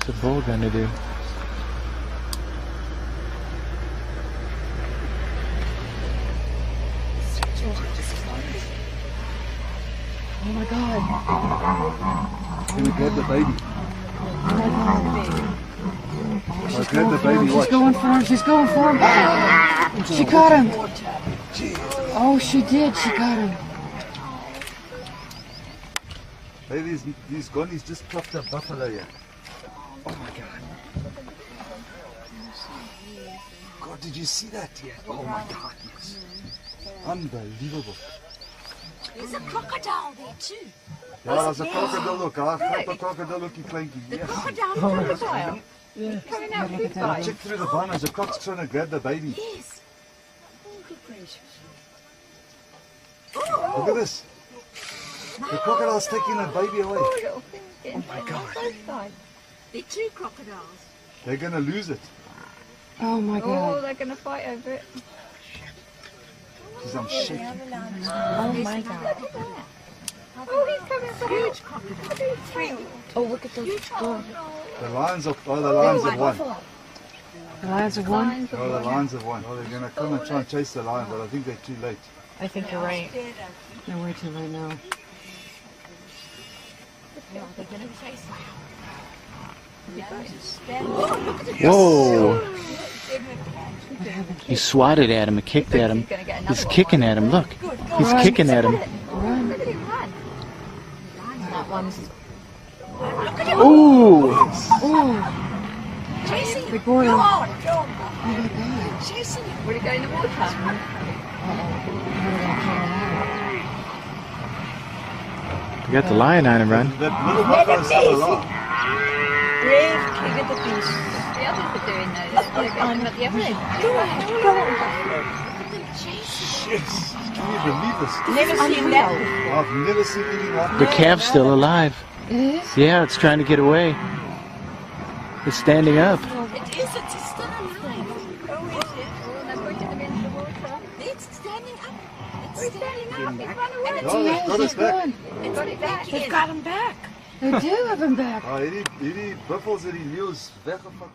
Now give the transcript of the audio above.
the bull gonna do? Oh my God. Can we grab the baby? Oh my God. I'll grab the baby, watch. She's going for him. She's going for him. She got him. Oh, she did. She got him. Hey, he's gone. He's just plucked a buffalo here. Oh my God. God, did you see that? Yeah. Oh my God, yes. Unbelievable. There's a crocodile there too. Yeah, there's a crocodile. Look, I've got the crocodile looking clanky. The Yes. crocodile. Yeah. Coming out Look food at that. fight. Check through the banners. The croc's trying to grab the baby. Yes. Oh, good gracious. Look at this. The crocodile's taking the baby away. Oh, little thing. Oh my God. There are two crocodiles. They're going to lose it. Oh my Oh, God. they're going to fight over it. Jeez, I'm shaking. Oh my God. Oh, he's coming for huge crocodile. Three. Oh, look at those. Oh, The lions have won. the lions have won. Oh, the lions have won. Oh, they're going to come and try and chase the lion, but I think they're too late. I think you're right. They're way too late now. They're going to chase Whoa! He swatted at him and kicked at him. He's kicking at him. Look, he's kicking at him. Run. Look at him run. That one's. Ooh! Oh, Chasing him. they're going. Go Oh on, go on. my God. Chasing him. Will he go in the water? You got the lion on him, run. That little buffalo's still alive. Brave king of the beast. The others are doing though. They're going at the other end. Go on. Yes. Can you believe this? Never seen that. I've never seen anything like The that. calf's still alive. It is? Yeah, it's trying to get away. It's standing up. It is. It's still alive. Oh, is it? Oh, and I'm putting them into the water. It's standing up. It's standing up. It's run away. Oh, they've got us back. It's got it back. They've got him back. They do have him back. Ah, hierdie buffels het die leeu's weggevat.